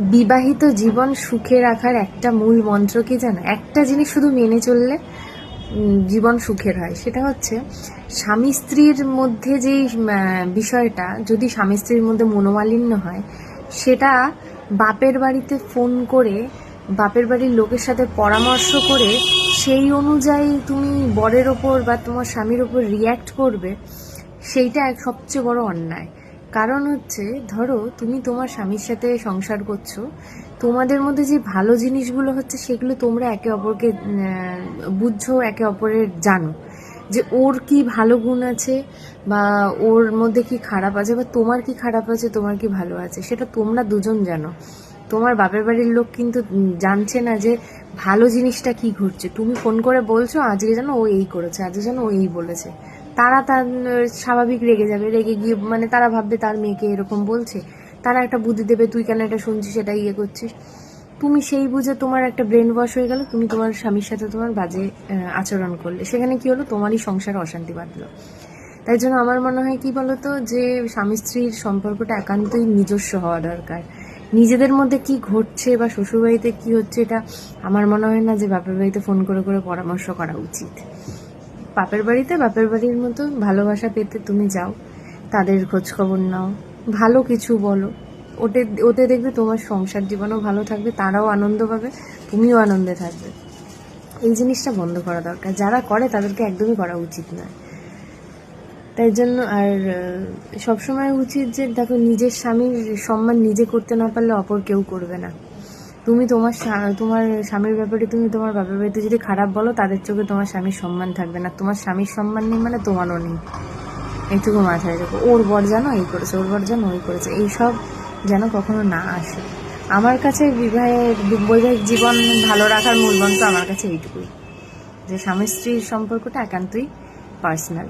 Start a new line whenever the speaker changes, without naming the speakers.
বিবাহিত জীবন সুখে রাখার একটা মূল মন্ত্র কি জানো? একটা জিনিস শুধু মেনে চললে জীবন সুখের হয়, সেটা হচ্ছে স্বামী স্ত্রীর মধ্যে যেই বিষয়টা, যদি স্বামী স্ত্রীর মধ্যে মনোমালিন্য হয়, সেটা বাপের বাড়িতে ফোন করে, বাপের বাড়ির লোকের সাথে পরামর্শ করে সেই অনুযায়ী তুমি বরের ওপর বা তোমার স্বামীর ওপর রিয়্যাক্ট করবে, সেইটা এক সবচেয়ে বড় অন্যায়। কারণ হচ্ছে, ধরো তুমি তোমার স্বামীর সাথে সংসার করছো, তোমাদের মধ্যে যে ভালো জিনিসগুলো হচ্ছে সেগুলো তোমরা একে অপরকে বুঝছো, একে অপরের জানো যে ওর কি ভালো গুণ আছে বা ওর মধ্যে কি খারাপ আছে, বা তোমার কি খারাপ আছে, তোমার কি ভালো আছে, সেটা তোমরা দুজন জানো। তোমার বাপের বাড়ির লোক কিন্তু জানছে না যে ভালো জিনিসটা কি ঘটছে। তুমি ফোন করে বলছো আজকে যেন ও এই করেছে, আজকে যেন ও এই বলেছে, তারা তার স্বাভাবিক রেগে যাবে, রেগে গিয়ে তারা ভাববে তার মেয়েকে এরকম বলছে, তারা একটা বুদ্ধি দেবে তুই কেন এটা শুনছিস, এটা ইয়ে করছিস। তুমি সেই বুঝে তোমার একটা ব্রেন ওয়াশ হয়ে গেল, তুমি তোমার স্বামীর সাথে তোমার বাজে আচরণ করলে, সেখানে কি হলো, তোমারই সংসারে অশান্তি বাঁধলো। তাই জন্য আমার মনে হয় কি বলতো, যে স্বামী স্ত্রীর সম্পর্কটা একান্তই নিজস্ব হওয়া দরকার। নিজেদের মধ্যে কি ঘটছে বা শ্বশুরবাড়িতে কি হচ্ছে, এটা আমার মনে হয় না যে বাপের বাড়িতে ফোন করে করে পরামর্শ করা উচিত। বাপের বাড়িতে বাপের বাড়ির মতো ভালোবাসা পেতে তুমি যাও, তাদের খোঁজ খবর নাও, ভালো কিছু বলো, ওতে ওতে দেখবে তোমার সংসার জীবনও ভালো থাকবে, তারাও আনন্দ পাবে, তুমিও আনন্দে থাকবে। এই জিনিসটা বন্ধ করা দরকার, যারা করে তাদেরকে একদমই করা উচিত নয়। তাই জন্য আর সবসময় উচিত যে দেখো, নিজের স্বামীর সম্মান নিজে করতে না পারলে অপর কেউ করবে না। তুমি তোমার তোমার স্বামীর ব্যাপারে তুমি তোমার বাপের বাড়িতে যদি খারাপ বলো, তাদের চোখে তোমার স্বামীর সম্মান থাকবে না। তোমার স্বামীর সম্মান নেই মানে তোমারও নেই, এইটুকু মাথায় রেখো। ওর বর যেন এই করেছে, ওর বর যেন ওই করেছে, এইসব যেন কখনো না আসে। আমার কাছে বৈবাহিক জীবন ভালো রাখার মূল মন্ত্র আমার কাছে এইটুকুই, যে স্বামী স্ত্রীর সম্পর্কটা একান্তই পার্সোনাল।